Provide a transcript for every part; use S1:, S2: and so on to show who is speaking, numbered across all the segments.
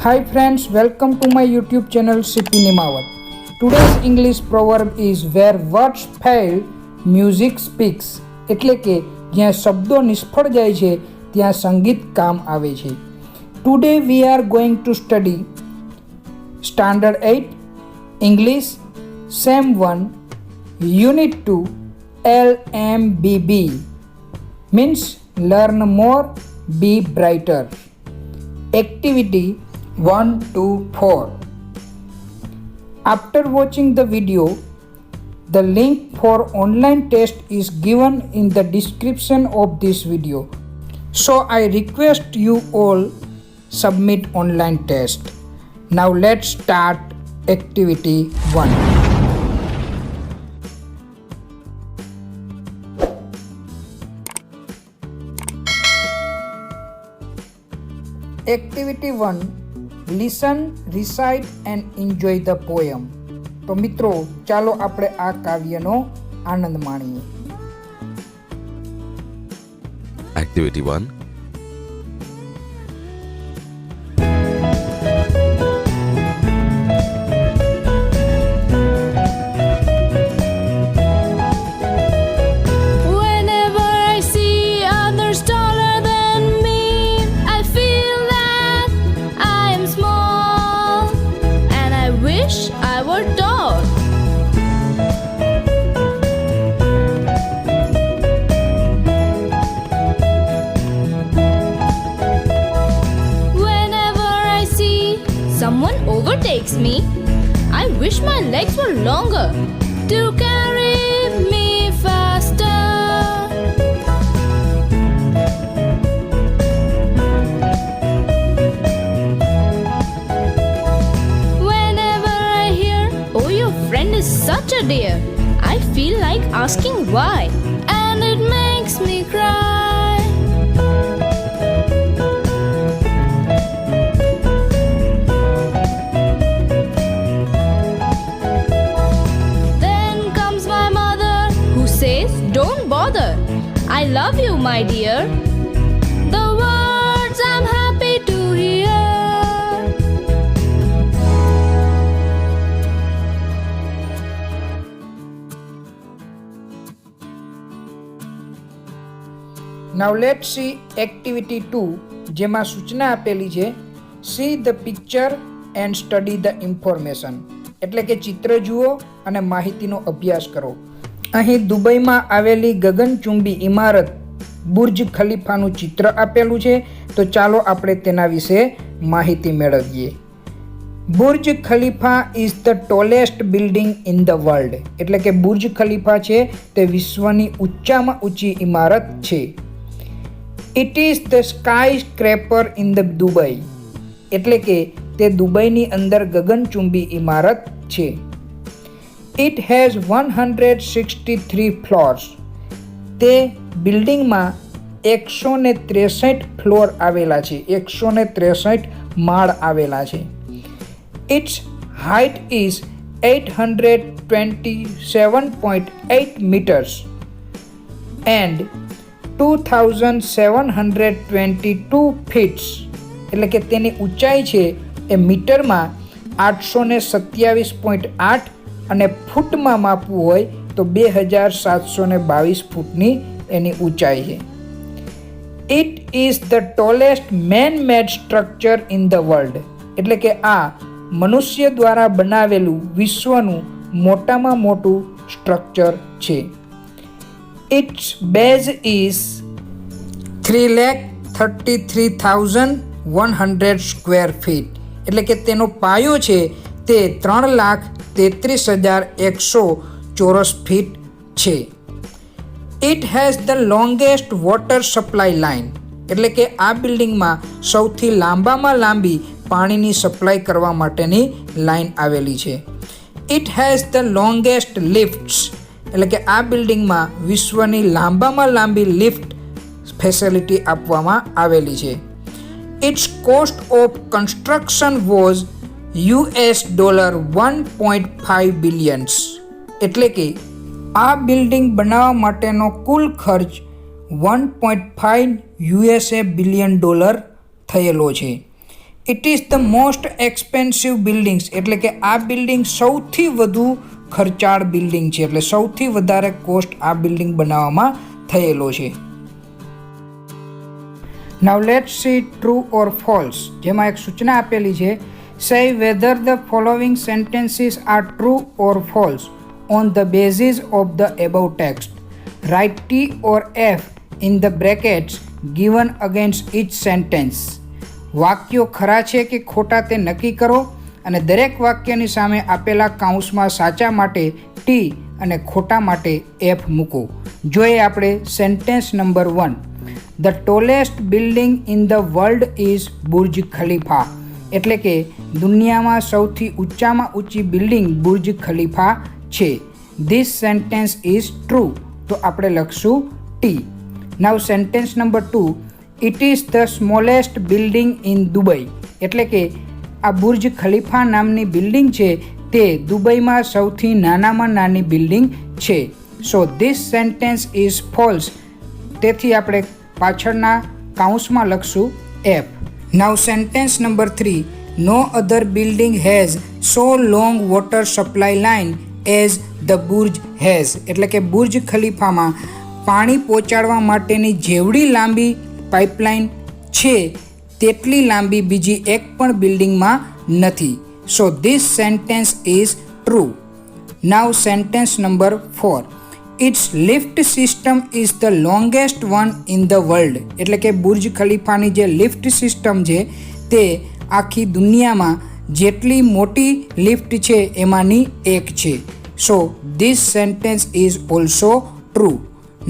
S1: Hi friends, welcome to my YouTube channel CP Nimawat. Today's English proverb is where words fail, music speaks. એટલે કે જ્યાં શબ્દો નિષ્ફળ જાય છે ત્યાં સંગીત કામ આવે છે. Today we are going to study Standard 8 English Sem 1 Unit 2 LMBB means learn more, be brighter. Activity 1 to 4. After watching the video, the link for online test is given in the description of this video. So I request you all submit online test. Now let's start activity 1. Activity 1. Listen, recite and enjoy the poem. તો મિત્રો ચાલો આપણે આ કાવ્યનો આનંદ માણીએ.
S2: Activity 1.
S3: Someone overtakes me. I wish my legs were longer to carry me faster. Whenever I hear, oh, your friend is such a dear, I feel like asking why, and it makes me cry. Don't bother, I love you, my dear. The words I'm happy to hear.
S1: Now let's see activity 2 જેમાં સૂચના આપેલી છે see the picture and study the information. એટલે કે ચિત્ર જુઓ અને માહિતીનો અભ્યાસ કરો. અહીં દુબઈમાં આવેલી ગગનચુંબી ઇમારત બુર્જ ખલીફાનું ચિત્ર આપેલું છે. તો ચાલો આપણે તેના વિશે માહિતી મેળવીએ. Burj Khalifa is the tallest building in the world. એટલે કે બુર્જ ખલીફા છે તે વિશ્વની ઊંચામાં ઊંચી ઇમારત છે. It is the sky scraper in the Dubai. એટલે કે તે દુબઈની અંદર ગગનચુંબી ઇમારત છે. It has 163 floors. તે બિલ્ડિંગમાં 163 ફ્લોર આવેલા છે, 163 માળ આવેલા છે. Its height is 827.8 meters and 2722 feet. એટલે કે તેની ઊંચાઈ છે એ મીટરમાં 827.8 અને ફૂટમાં માપવું હોય તો 2722 ફૂટની એની ઊંચાઈ છે. It is the tallest main made structure in the world. એટલે કે આ મનુષ્ય દ્વારા બનાવેલું વિશ્વનું મોટામાં મોટું સ્ટ્રક્ચર છે. Its base is 3,33,100 square feet. એટલે કે તેનો પાયો છે તે 3,33,100 ચોરસ ફીટ છે. It has the longest water supply line. એટલે કે આ બિલ્ડિંગમાં સૌથી લાંબામાં લાંબી પાણીની સપ્લાય કરવા માટેની લાઇન આવેલી છે. It has the longest lifts. એટલે કે આ બિલ્ડિંગમાં વિશ્વની લાંબામાં લાંબી લિફ્ટ ફેસિલિટી આપવામાં આવેલી છે. Its cost of construction was $1.5 billions. એટલે કે આ બિલ્ડિંગ બનાવવા માટેનો કુલ ખર્ચ $1.5 બિલિયન થયેલો છે. It is the most expensive buildings એટલે કે આ બિલ્ડિંગ સૌથી વધુ ખર્ચાળ બિલ્ડિંગ છે, એટલે સૌથી વધારે કોસ્ટ આ બિલ્ડિંગ બનાવવામાં થયેલો છે. Now let's see true or false, જેમાં એક સૂચના આપેલી છે. Say whether the following sentences are true or false on the basis of the above text. Write T or F in the brackets given against each sentence. વાક્યો ખરા છે કે ખોટા તે નક્કી કરો અને દરેક વાક્યની સામે આપેલા કાઉન્સમાં સાચા માટે T અને ખોટા માટે F મૂકો. જોઈએ આપણે sentence number 1. The tallest building in the world is Burj Khalifa. એટલે કે દુનિયામાં સૌથી ઊંચામાં ઊંચી બિલ્ડિંગ બુર્જ ખલીફા છે. ધીસ સેન્ટેન્સ ઇઝ ટ્રુ, તો આપણે લખશું T. Now sentence number 2. It is the smallest building in Dubai. એટલે કે આ બુર્જ ખલીફા નામની બિલ્ડિંગ છે તે દુબઈમાં સૌથી નાનામાં નાની બિલ્ડિંગ છે. So this sentence is false, તેથી આપણે પાછળના કાઉન્સમાં લખશું F. Now sentence number 3. No other building has so long water supply line as the Burj has. એટલે કે બુર્જ ખલીફામાં પાણી પહોંચાડવા માટેની જેવડી લાંબી પાઇપલાઇન છે તેટલી લાંબી બીજી એક પણ બિલ્ડિંગમાં નથી. So this sentence is true. Now sentence number 4. Its lift system is the longest one in the world. એટલે કે બુર્જ ખલીફાની જે લિફ્ટ સિસ્ટમ છે તે આખી દુનિયામાં જેટલી મોટી લિફ્ટ છે એમાંની એક છે. So this sentence is also true.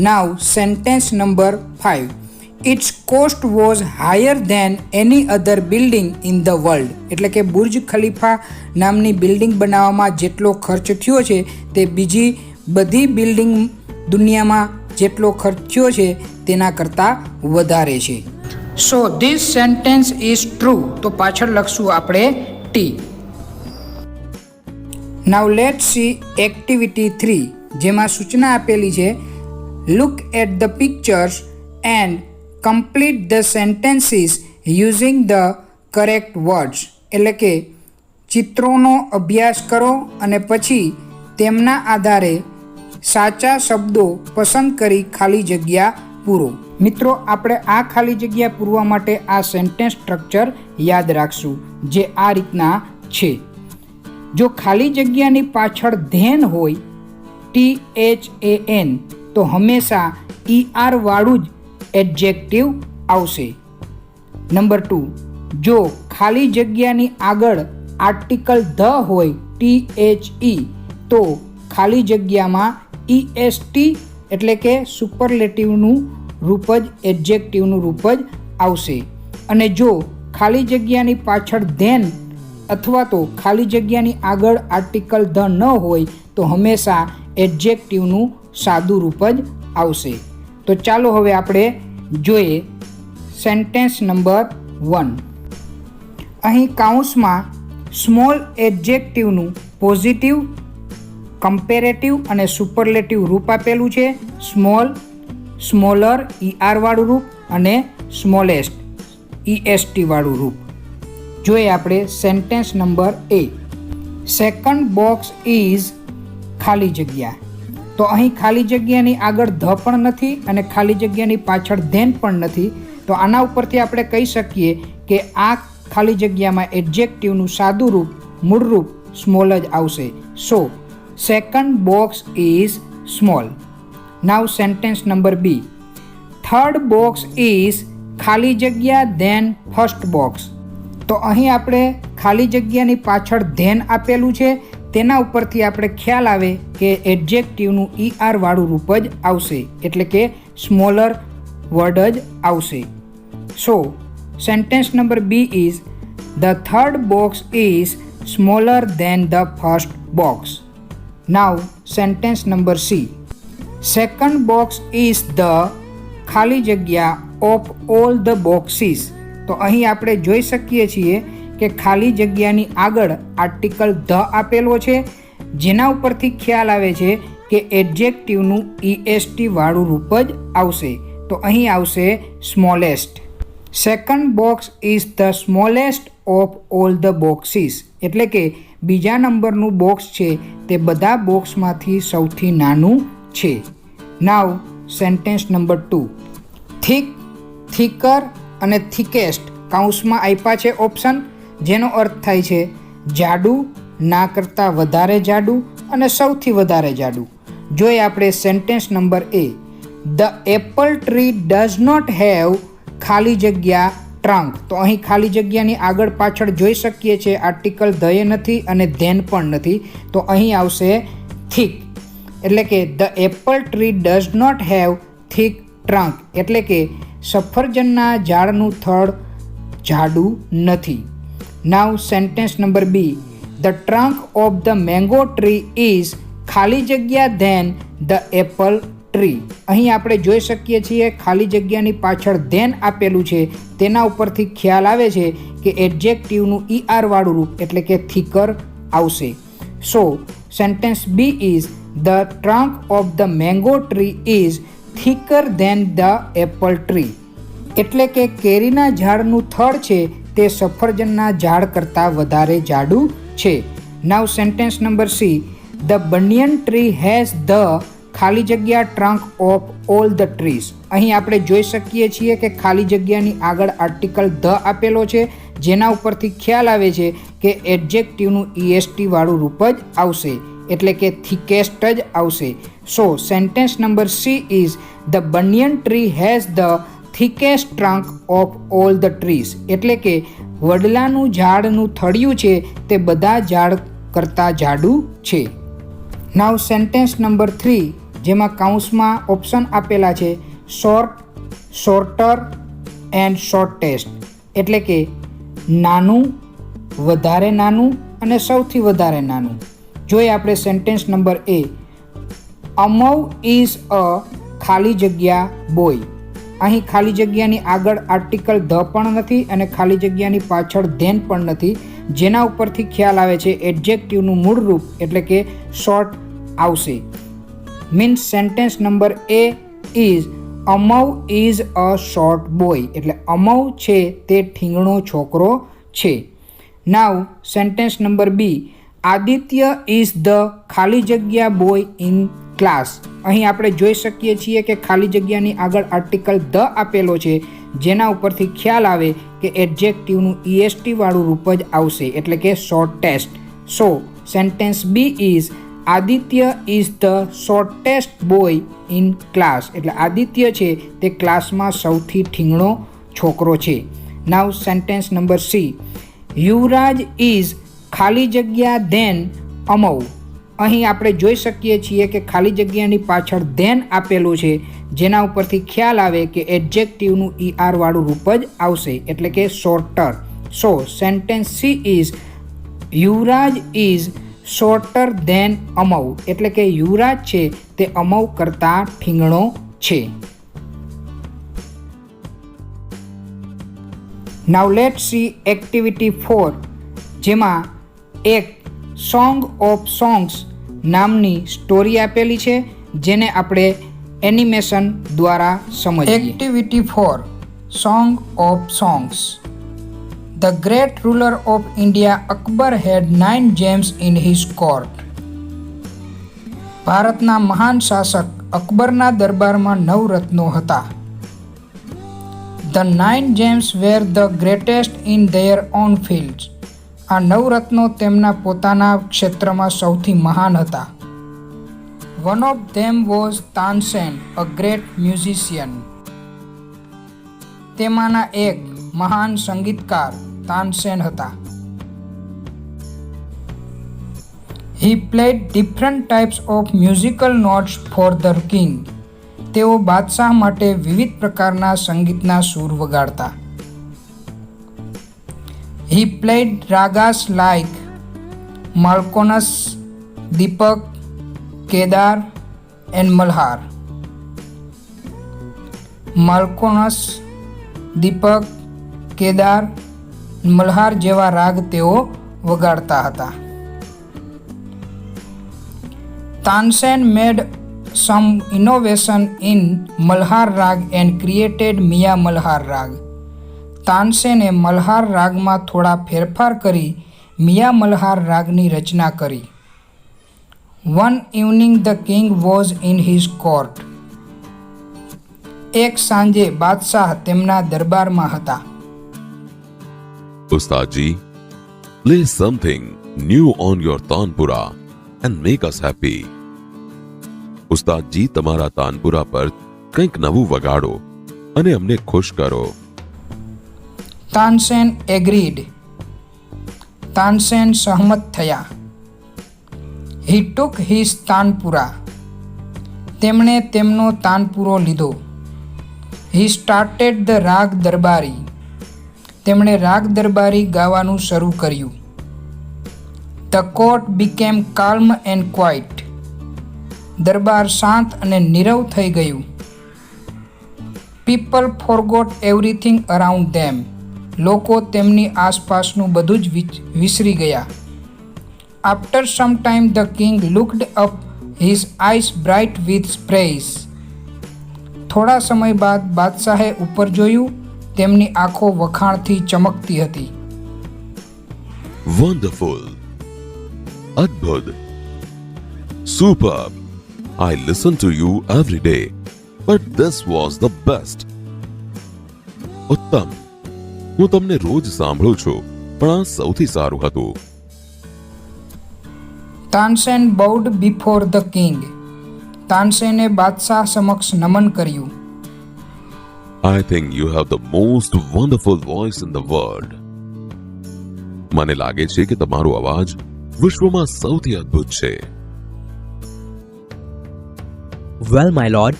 S1: Now sentence number 5. Its cost was higher than any other building in the world. એટલે કે બુર્જ ખલીફા નામની બિલ્ડિંગ બનાવવામાં જેટલો ખર્ચ થયો છે તે બીજી બધી બિલ્ડિંગ દુનિયામાં જેટલો ખર્ચ થયો છે તેના કરતાં વધારે છે. So this sentence is true, તો પાછળ લખશું આપણે T. Now let's see activity 3, જેમાં સૂચના આપેલી છે. Look at the pictures and complete the sentences using the correct words. એટલે કે ચિત્રોનો અભ્યાસ કરો અને પછી તેમના આધારે સાચા શબ્દો પસંદ કરી ખાલી જગ્યા પૂરો. મિત્રો, આપણે આ ખાલી જગ્યા પૂરવા માટે આ સેન્ટેન્સ સ્ટ્રક્ચર યાદ રાખશું, જે આ રીતના છે. જો ખાલી જગ્યાની પાછળ ધેન હોય THAN તો હંમેશા ER વાળું જ એડજેક્ટિવ આવશે. નંબર 2. જો ખાલી જગ્યાની આગળ આર્ટિકલ ધ હોય THE તો ખાલી જગ્યામાં EST એટલે કે સુપરલેટિવનું રૂપ જ એડજેક્ટિવનું રૂપ જ આવશે. અને જો ખાલી જગ્યાની પાછળ ધેન અથવા તો ખાલી જગ્યાની આગળ આર્ટિકલ ધ ન હોય તો હંમેશા એડજેક્ટિવનું સાદું રૂપ જ આવશે. તો ચાલો હવે આપણે જોઈએ સેન્ટેન્સ નંબર 1. અહીં કાઉન્સમાં સ્મોલ એડજેક્ટિવનું પોઝિટિવ, કમ્પેરેટિવ અને સુપરલેટિવ રૂપ આપેલું છે. સ્મોલ, સ્મોલર ER વાળું રૂપ અને સ્મોલેસ્ટ EST વાળું રૂપ. જોઈએ આપણે sentence number A. Second box is ખાલી જગ્યા. તો અહીં ખાલી જગ્યાની આગળ ધ પણ નથી અને ખાલી જગ્યાની પાછળ ધેન પણ નથી. તો આના ઉપરથી આપણે કહી શકીએ કે આ ખાલી જગ્યામાં એડજેક્ટિવનું સાદું રૂપ, મૂળ રૂપ સ્મોલ જ આવશે. So second box is small. Now sentence number B. Third box is ખાલી જગ્યા ધેન ફર્સ્ટ બોક્સ. તો અહીં આપણે ખાલી જગ્યાની પાછળ ધેન આપેલું છે તેના ઉપરથી આપણે ખ્યાલ આવે કે એડજેક્ટિવનું ER વાળું રૂપ જ આવશે, એટલે કે સ્મોલર વર્ડ જ આવશે. So sentence number B is the third box is smaller than the first box. Now sentence number C. Second box is the ખાલી જગ્યા ઓફ ઓલ ધ બોક્સીસ. તો અહીં આપણે જોઈ શકીએ છીએ કે ખાલી જગ્યાની આગળ આર્ટિકલ ધ આપેલો છે, જેના ઉપરથી ખ્યાલ આવે છે કે એડજેક્ટિવનું EST વાળું રૂપ જ આવશે. તો અહીં આવશે smallest. Second box is the smallest of all the boxes, એટલે કે બીજા નંબરનું બોક્સ છે તે બધા બોક્સમાંથી સૌથી નાનું છે. Now sentence number 2. Thick, thicker અને થીકેસ્ટ કૌંસમાં આપ્યા છે ઓપ્શન, જેનો અર્થ થાય છે જાડું, ના કરતાં વધારે જાડું અને સૌથી વધારે જાડું. જોઈએ આપણે sentence number A. The apple tree does not have ખાલી જગ્યા ટ્રંક. તો અહીં ખાલી જગ્યાની આગળ પાછળ જોઈ શકીએ છીએ આર્ટિકલ ધએ નથી અને ધેન પણ નથી, તો અહીં આવશે થીક. એટલે કે the apple tree does not have thick trunk, એટલે કે સફરજનના ઝાડનું થડ જાડું નથી. Now sentence number B. The trunk of the mango tree is ખાલી જગ્યા ધેન ધ એપલ ટ્રી. અહીં આપણે જોઈ શકીએ છીએ ખાલી જગ્યાની પાછળ ધેન આપેલું છે, તેના ઉપરથી ખ્યાલ આવે છે કે એડજેક્ટિવનું ER વાળું રૂપ એટલે કે થીકર આવશે. So sentence B is the trunk of the mango tree is thicker than the apple tree, એટલે કે કેરીના ઝાડનું થડ છે તે સફરજનના ઝાડ કરતાં વધારે જાડું છે. Now sentence number C. The banyan tree has the ખાલી જગ્યા ટ્રંક ઓફ ઓલ ધ ટ્રીઝ. અહીં આપણે જોઈ શકીએ છીએ કે ખાલી જગ્યાની આગળ આર્ટિકલ ધ આપેલો છે, જેના ઉપરથી ખ્યાલ આવે છે કે એડજેક્ટિવનું EST વાળું રૂપ જ આવશે, એટલે કે થીકેસ્ટ જ આવશે. So sentence number C is the banyan tree has the thickest trunk of all the trees, એટલે કે વડલાનું ઝાડનું થડિયું છે તે બધા ઝાડ કરતાં જાડું છે. નાવ સેન્ટેન્સ નંબર 3, જેમાં કૌંસમાં ઓપ્શન આપેલા છે શોર્ટ, શોર્ટર એન્ડ શોર્ટેસ્ટ, એટલે કે નાનું, વધારે નાનું અને સૌથી વધારે નાનું. જોઈએ આપણે sentence number A. Amav is a ખાલી જગ્યા બોય. અહીં ખાલી જગ્યાની આગળ આર્ટિકલ ધ પણ નથી અને ખાલી જગ્યાની પાછળ ધેન પણ નથી, જેના ઉપરથી ખ્યાલ આવે છે એડજેક્ટિવનું મૂળ રૂપ એટલે કે શોર્ટ આવશે. Means sentence number A is Amav is a short boy, એટલે અમવ છે તે ઠીંગણો છોકરો છે. Now sentence number B. Aditya is the ખાલી જગ્યા બોય ઇન ક્લાસ. અહીં આપણે જોઈ શકીએ છીએ કે ખાલી જગ્યાની આગળ આર્ટિકલ ધ આપેલો છે, જેના ઉપરથી ખ્યાલ આવે કે એડજેક્ટિવનું EST વાળું રૂપ જ આવશે, એટલે કે shortest. So sentence B is Aditya is the shortest boy in class, એટલે આદિત્ય છે તે ક્લાસમાં સૌથી ઠીંગણો છોકરો છે. Now sentence number C. Yuvraj is ખાલી જગ્યા ધેન અમવ. અહીં આપણે જોઈ શકીએ છીએ કે ખાલી જગ્યાની પાછળ ધેન આપેલું છે, જેના ઉપરથી ખ્યાલ આવે કે એડજેક્ટિવનું ER વાળું રૂપ જ આવશે, એટલે કે shorter. So sentence C is Yuvraj is shorter than Amav, એટલે કે યુવરાજ છે તે અમવ કરતાં ઠીંગણો છે. નાવ લેટ સી એક્ટિવિટી 4, જેમાં એક સોંગ ઓફ સોંગ્સ નામની સ્ટોરી આપેલી છે, જેને આપણે એનિમેશન દ્વારા સમજીએ. Activity 4, song of songs. The great ruler of India Akbar had 9 gems in his court. ભારતના મહાન શાસક અકબરના દરબારમાં 9 રત્નો હતા. The 9 gems were the greatest in their own fields. આ 9 રત્નો તેમના પોતાના ક્ષેત્રમાં સૌથી મહાન હતા. One of them was Tansen, a great musician. તેમાંના એક મહાન સંગીતકાર તાનસેન હતા. He played different types of musical notes for the king. તેઓ બાદશાહ માટે વિવિધ પ્રકારના સંગીતના સૂર વગાડતા. He played ragas like Malkonas, Deepak, Kedar and Malhar. Malkonas, Deepak, Kedar, Malhar જેવા રાગ તેઓ વગાડતા હતા. Tansen made some innovation in Malhar rag and created Miya Malhar rag. તાનસેને Malhar રાગમાં થોડા ફેરફાર કરી મિયા મલ્હાર રાગની રચના કરી. One evening the king was in his court. એક સાંજે બાદશાહ તેમના દરબારમાં હતા.
S2: Ustadji, play something new on your tanpura and make us happy. ઉસ્તાદજી તમારા તાનપુરા પર કંઈક નવું વગાડો અને અમને ખુશ કરો.
S1: તાનસેન એગ્રીડ. તાનસેન સહમત થયા. હી ટુક હિઝ તાનપુરા. તેમણે તેમનો તાનપુરો લીધો. હી સ્ટાર્ટેડ ધ રાગ દરબારી. તેમણે રાગ દરબારી ગાવાનું શરૂ કર્યું. The court became calm and quiet. દરબાર શાંત અને નીરવ થઈ ગયું. People forgot everything around them. લોકો તેમની આસપાસનું બધું જ વિસરી ગયા. After some time the king looked up, his eyes bright with praise. થોડા સમય બાદ બાદશાહે ઉપર જોયું. તેમની આંખો વખાણથી ચમકતી હતી.
S2: Wonderful. અદ્ભુત. Superb. I listen to you every day, but this was the best. ઉત્તમ. હું તમને રોજ સાંભળું છું, પણ આ સૌથી સારું હતું.
S1: Tansen bowed before the king. તાનસેને બાદશાહ સમક્ષ નમન કર્યું.
S2: I think you have the most wonderful voice in the world. મને લાગે છે કે તમારો અવાજ વિશ્વમાં સૌથી અદ્ભુત છે.
S4: Well, my lord,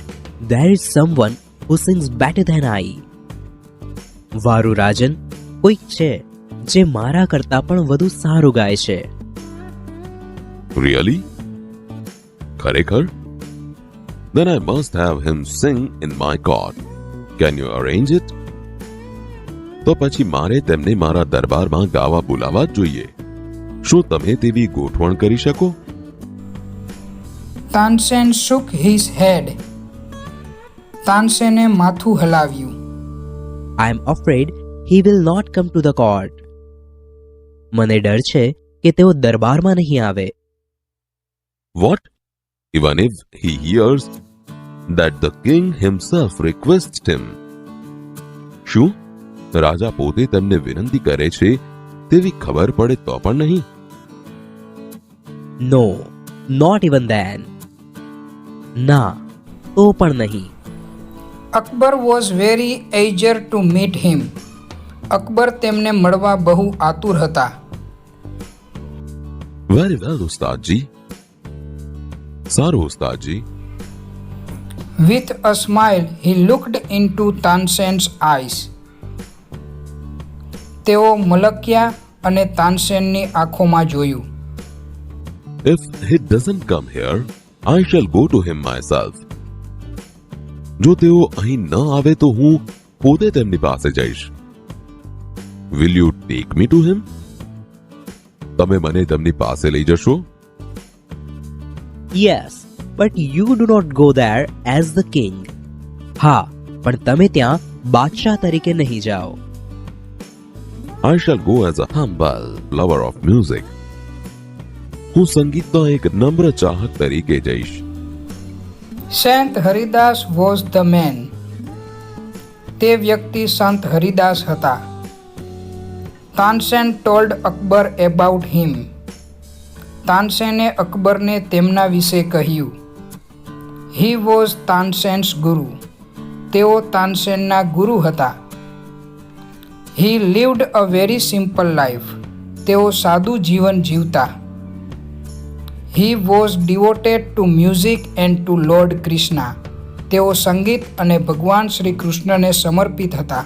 S4: there is someone who sings better than I. વારુ રાજન, કોઈક છે જે મારા કરતાં પણ વધુ સારું ગાય છે.
S2: Really? ખરેખર? Then I must have him sing in my court. Can you arrange it? તો પછી મારે તેમને મારા દરબારમાં ગાવા બોલાવવા જ જોઈએ. શું તમે તેવી ગોઠવણ કરી શકો?
S1: Tansen shook his head. તાનસેને માથું હલાવ્યું.
S4: I am afraid he will not come to the court. મને ડર છે કે તેઓ દરબારમાં નહીં આવે.
S2: What? Even if he hears that the king himself requests him. શું રાજા પોતે તેમને વિનંતી કરે છે તેવી ખબર પડે તો પણ નહીં?
S4: No, not even then. ના, તો પણ નહીં.
S1: Akbar was very eager to meet him. Akbar તેમને મળવા બહુ આતુર હતા.
S2: Very well, ઉસ્તાદજી. સારું ઉસ્તાદજી.
S1: With a smile, he looked into Tansen's eyes. તેઓ મલક્યા અને તાનસેનની આંખોમાં જોયું.
S2: If he doesn't come here, I shall go to him myself. જો તેઓ અહીં ન આવે તો હું પોતે તેમની પાસે જઈશ. Will you take me to him? તમે મને તેમની પાસે લઈ જશો?
S4: Yes, but you do not go there as the king. હા, પણ તમે ત્યાં બાદશાહ તરીકે નહીં જાઓ.
S2: I shall go as a humble lover of music. હું સંગીતનો એક નમ્ર ચાહક તરીકે જઈશ.
S1: Saint Haridas was the man. તે વ્યક્તિ સંત હરિદાસ હતા. Tansen told Akbar about him. તાનસેને અકબરને તેમના વિશે કહ્યું. હી વોઝ તાનસેન્સ ગુરુ. તેઓ તાનસેનના ગુરુ હતા. He lived a very simple life. તેઓ સાદું જીવન જીવતા. He was devoted to music and to lord Krishna. તેઓ સંગીત અને ભગવાન શ્રી કૃષ્ણને સમર્પિત હતા.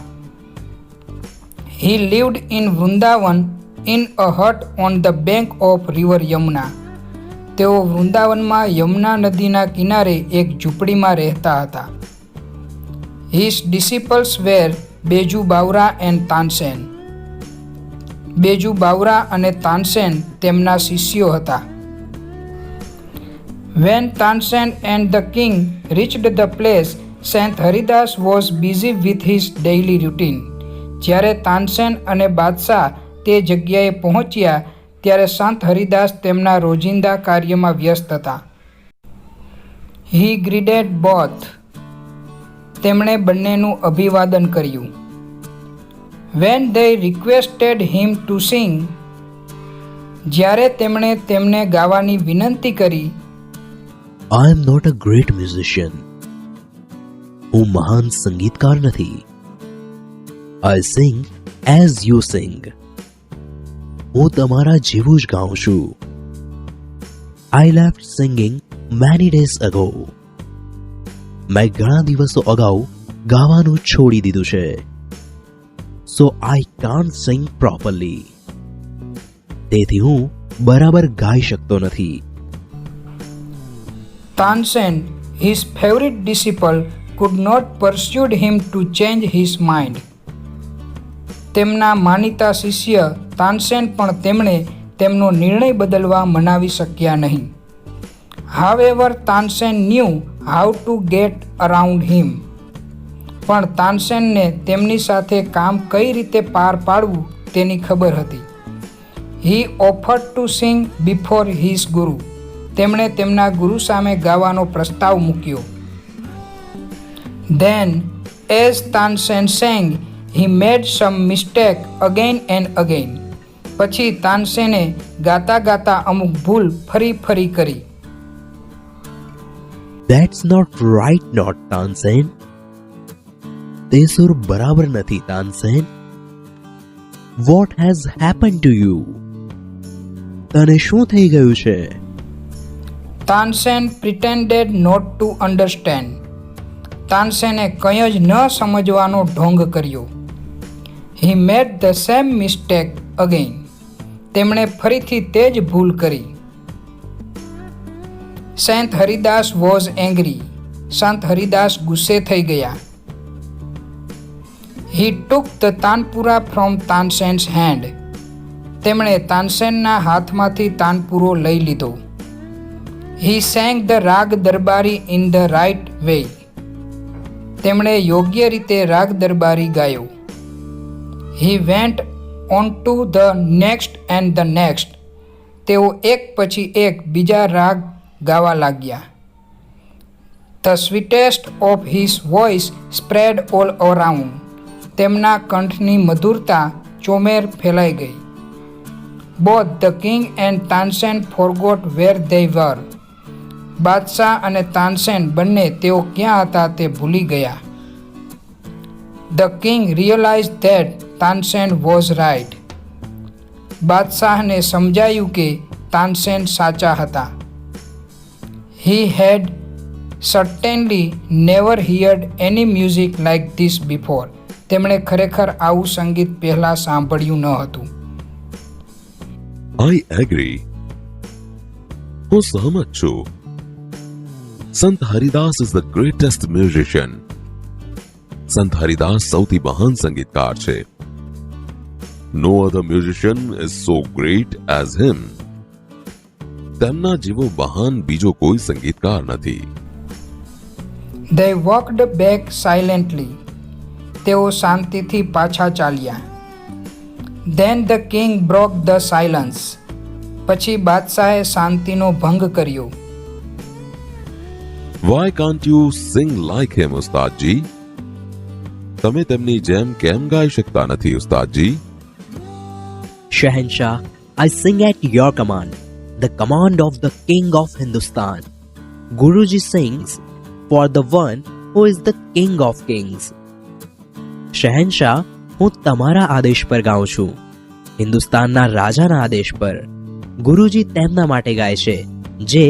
S1: He lived in Vrindavan in a hut on the bank of river Yamuna. તેઓ વૃંદાવનમાં યમુના નદીના કિનારે એક ઝૂંપડીમાં રહેતા હતા. His disciples were Baiju Bawra and Tansen. Baiju Bawra અને તાનસેન તેમના શિષ્યો હતા. When Tansen and the king reached the place, Saint Haridas was busy with his daily routine. જ્યારે તાનસેન અને બાદશાહ તે જગ્યાએ પહોંચ્યા ત્યારે સંત હરિદાસ તેમના રોજિંદા કાર્યમાં વ્યસ્ત હતા. He greeted both. તેમણે બંનેનું અભિવાદન કર્યું. When they requested him to sing. જ્યારે તેમણે તેમને ગાવાની વિનંતી કરી.
S4: I am not a great musician. હું મહાન સંગીતકાર નથી. I sing as you sing. હું તમારા જેવું જ ગાઉં છું. I left singing many days ago. મેં ઘણા દિવસો અગાઉ ગાવાનું છોડી દીધું છે. So I can't sing properly. તેથી હું બરાબર ગાઈ શકતો નથી.
S1: Tansen, his favorite disciple, could not persuade him to change his mind. તેમના માનીતા શિષ્ય તાનસેન પણ તેમણે તેમનો નિર્ણય બદલવા મનાવી શક્યા નહીં. However, Tansen knew how to get around him. પણ તાનસેનને તેમની સાથે કામ કઈ રીતે પાર પાડવું તેની ખબર હતી. He offered to sing before his guru. તેમણે તેમના ગુરુ સામે ગાવાનો પ્રસ્તાવ મૂક્યો. Then, as Tansen sang, he made some mistake again and again. પછી તાનસેને ગાતા ગાતા અમુક ભૂલ ફરી ફરી કરી.
S4: That's not right, not Tansen. તે સુર બરાબર નથી, Tansen. What has happened to you? તને શું થઈ ગયું છે?
S1: Tansen pretended not to understand. તાનસેને કંઈ જ ન સમજવાનો ઢોંગ કર્યો. He made the same mistake again. તેમણે ફરીથી તે જ ભૂલ કરી. સંત હરિદાસ was angry. સંત હરિદાસ ગુસ્સે થઈ ગયા. He took the tanpura from Tansen's hand. તેમણે તાનસેનના હાથમાંથી તાનપુરો લઈ લીધો. He sang the રાગ દરબારી in the right way. તેમણે યોગ્ય રીતે રાગ દરબારી ગાયો. He went on to the next and the next. તેઓ એક પછી એક બીજા રાગ ગાવા લાગ્યા. The sweetest of his voice spread all around. તેમના કંઠની મધુરતા ચોમેર ફેલાઈ ગઈ. Both the king and Tansen forgot where they were. બાદશાહ અને તાનસેન બંને તેઓ ક્યાં હતા તે ભૂલી ગયા. The king realized that Tansen was right. બાદશાહને સમજાયું કે તાનસેન સાચા હતા. He had certainly never heard any music like this before. તેમણે ખરેખર આવું સંગીત પહેલા સાંભળ્યું ન હતું.
S2: I agree. હું સહમત છું. સંત Haridas is the greatest musician. સંત હરિદાસ સૌથી મહાન સંગીતકાર છે. No other musician is so great as him. તેમના જેવો મહાન બીજો કોઈ સંગીતકાર નથી.
S1: They walked back silently. તેઓ શાંતિથી પાછા ચાલ્યા. Then the king broke the silence. પછી બાદશાહે શાંતિનો ભંગ કર્યો.
S2: Why can't you sing like him, ઉસ્તાદજી? તમે તેમની જેમ કેમ ગાઈ શકતા નથી, ઉસ્તાદજી?
S4: Shahenshah, I sing at your command, the command of the king of Hindustan. Guruji sings for the one who is the king of kings. શહેનશાહ, હું તમારા આદેશ પર ગાઉં છું, હિન્દુસ્તાનના રાજાના આદેશ પર. ગુરુજી તેમના માટે ગાય છે જે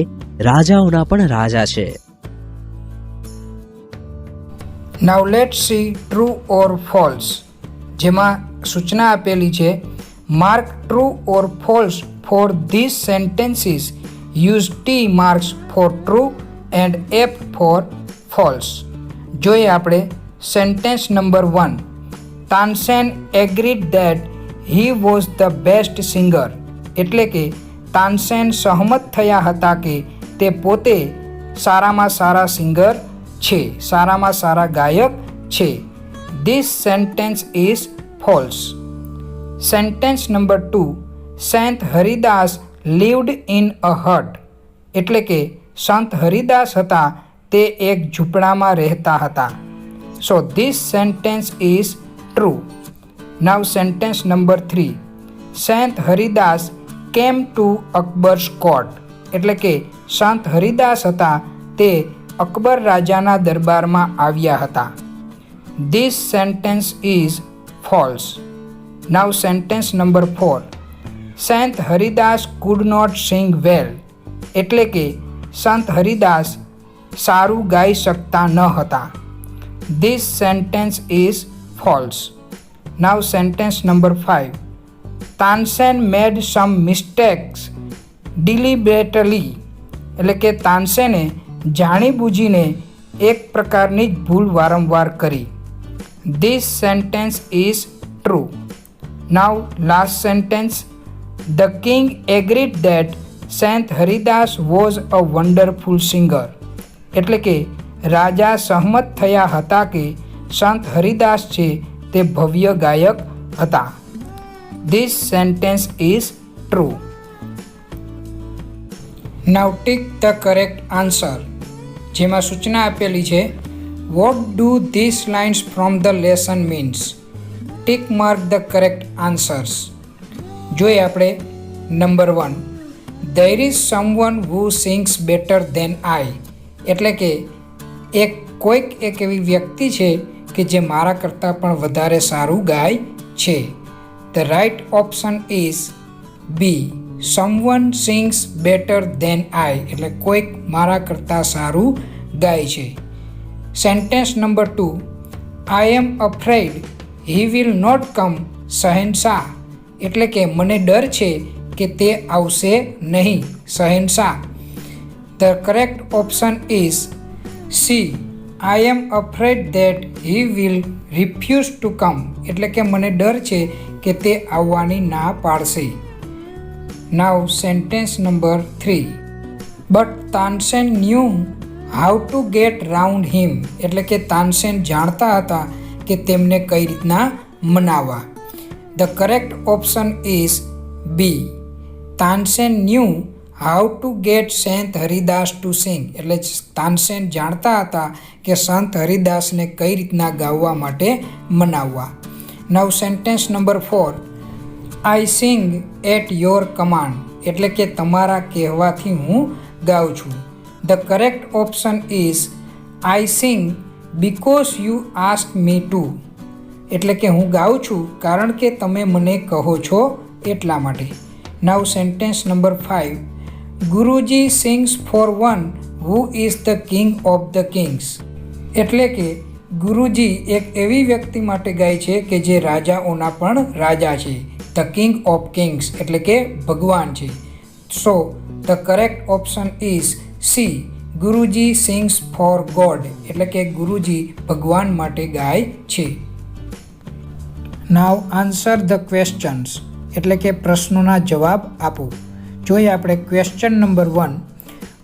S4: રાજાઓના પણ રાજા છે.
S1: Now let's see true or false. જેમાં સૂચના આપેલી છે. Mark true or false for these sentences. Use T marks for true and F for false. જોઈએ આપણે sentence number 1. Tansen agreed that he was the best singer. એટલે કે તાનસેન સહમત થયા હતા કે તે પોતે સારામાં સારા સિંગર છે, સારામાં સારા ગાયક છે. This sentence is false. Sentence number 2, સંત Haridas lived in a hut. એટલે કે સંત હરિદાસ હતા તે એક ઝૂંપડામાં રહેતા હતા. સો this sentence is true. Now sentence number 3, સંત હરિદાસ કેમ ટુ અકબર્સ કોર્ટ. એટલે કે સંત હરિદાસ હતા તે અકબર રાજાના દરબારમાં આવ્યા હતા. This sentence is false. Now sentence number 4, Sant Haridas could not sing well. એટલે કે સંત હરિદાસ સારું ગાઈ શકતા ન હતા. This sentence is false. Now sentence number 5, Tansen made some mistakes deliberately. એટલે કે તાનસેને જાણીબૂજીને એક પ્રકારની જ ભૂલ વારંવાર કરી. This sentence is true. Now last sentence, the king agreed that Sant Haridas was a wonderful singer. એટલે કે રાજા સહમત થયા હતા કે સંત હરિદાસ છે તે ભવ્ય ગાયક હતા. This sentence is true. Now tick the correct answer. જેમાં સૂચના આપેલી છે, what do this lines from the lesson means. Tick mark the correct answers. જોઈએ આપણે number 1, there is someone who sings better than I. એટલે કે કોઈક એવી વ્યક્તિ છે કે જે મારા કરતાં પણ વધારે સારું ગાય છે. The right option is B, someone sings better than I. એટલે કોઈક મારા કરતાં સારું ગાય છે. Sentence number 2, I am afraid he will not come Shahenshah. એટલે કે મને ડર છે કે તે આવશે નહીં શહેનશાહ. The correct option is C, I am afraid that he will refuse to come. એટલે કે મને ડર છે કે તે આવવાની ના પાડશે. Now sentence number 3, but Tansen knew how to get round him. એટલે કે તાનસેન જાણતા હતા કે તેમને કઈ રીતના મનાવવા. The correct option is B, Tansen knew how to get Sant Haridas to sing. એટલે તાનસેન જાણતા હતા કે સંત હરિદાસને કઈ રીતના ગાવા માટે મનાવવા. Now sentence number 4, I sing at your command. એટલે કે તમારા કહેવાથી હું ગાઉં છું. The correct option is I sing because you ask me to. એટલે કે હું ગાઉં છું કારણ કે તમે મને કહો છો એટલા માટે. Now sentence number 5, Guruji sings for one who is the king of the kings. એટલે કે ગુરુજી એક એવી વ્યક્તિ માટે ગાય છે કે જે રાજાઓના પણ રાજા છે. ધ કિંગ ઓફ કિંગ્સ એટલે કે ભગવાન છે. So the correct option is C, guruji sings for God. એટલે કે ગુરુજી ભગવાન માટે ગાય છે. Now answer the questions. એટલે કે પ્રશ્નોના જવાબ આપો. જોઈએ આપણે question number 1,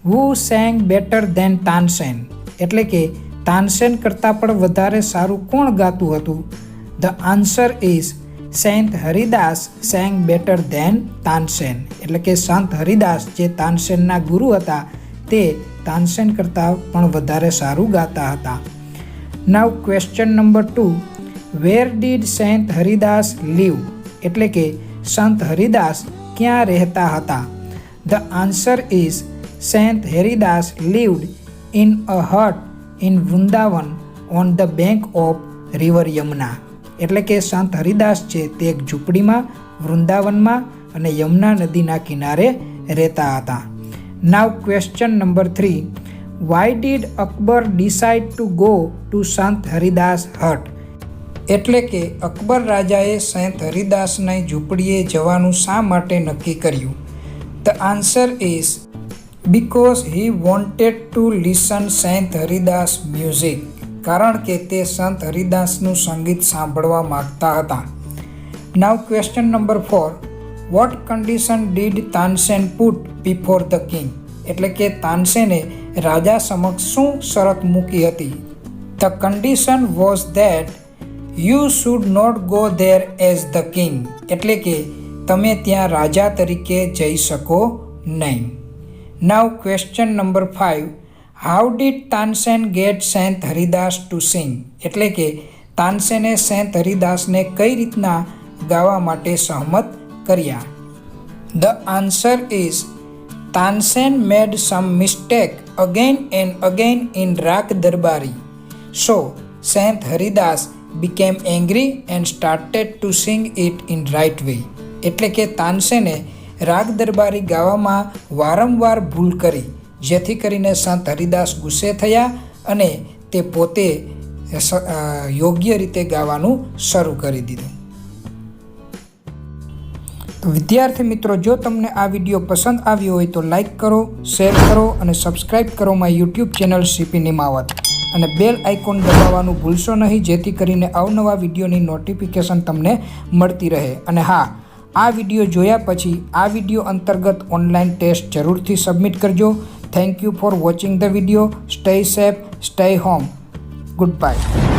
S1: who sang better than Tansen. એટલે કે તાનસેન કરતાં પણ વધારે સારું કોણ ગાતું હતું. The answer is Sant Haridas sang better than Tansen. એટલે કે સંત હરિદાસ જે તાનસેનના ગુરુ હતા તે તાનસેન કરતાં પણ વધારે સારું ગાતા હતા. Now question number 2, where did સંત હરિદાસ લીવ. એટલે કે સંત હરિદાસ ક્યાં રહેતા હતા. The answer is Sant Haridas lived in a Hut in Vrindavan on the bank of river Yamuna. એટલે કે સંત હરિદાસ છે તે એક ઝૂંપડીમાં વૃંદાવનમાં અને યમુના નદીના કિનારે રહેતા હતા. Now question number 3, why did Akbar decide to go to Sant Haridas હટ. એટલે કે અકબર રાજાએ સંત હરિદાસની ઝૂંપડીએ જવાનું શા માટે નક્કી કર્યું. The answer is because he wanted to listen સંત હરિદાસ મ્યુઝિક. કારણ કે તે સંત હરિદાસનું સંગીત સાંભળવા માગતા હતા. Now question number 4, what condition did Tansen put before the king. એટલે કે તાનસેને રાજા સમક્ષ શું શરત મૂકી હતી. The condition was that you should not go there as the king, એટલે કે તમે ત્યાં રાજા તરીકે જઈ શકો નહીં. Now question number 5, how did Tansen get saint Haridas to sing, એટલે કે તાનસેને સેન્ટ હરિદાસને કઈ રીતના ગાવા માટે સહમત કર્યા. The answer is Tansen made some mistake again and again in raga Darbari. So saint Haridas became angry and started to sing it in right way. એટલે કે તાનસેને રાગ દરબારી ગાવામાં વારંવાર ભૂલ કરી, જેથી કરીને સંત હરિદાસ ગુસ્સે થયા અને તે પોતે યોગ્ય રીતે ગાવાનું શરૂ કરી દીધું. તો વિદ્યાર્થી મિત્રો, જો તમને આ વિડીયો પસંદ આવ્યો હોય તો લાઈક કરો, શેર કરો અને સબસ્ક્રાઈબ કરો my YouTube channel CP Nimavat, અને બેલ આઇકોન દબાવવાનું ભૂલશો નહીં, જેથી કરીને અવનવા વિડીયોની નોટિફિકેશન તમને મળતી રહે. અને હા, આ વિડીયો જોયા પછી આ વિડીયો અંતર્ગત ઓનલાઈન ટેસ્ટ જરૂરથી સબમિટ કરજો. Thank you for watching the video. Stay safe, stay home. Good bye.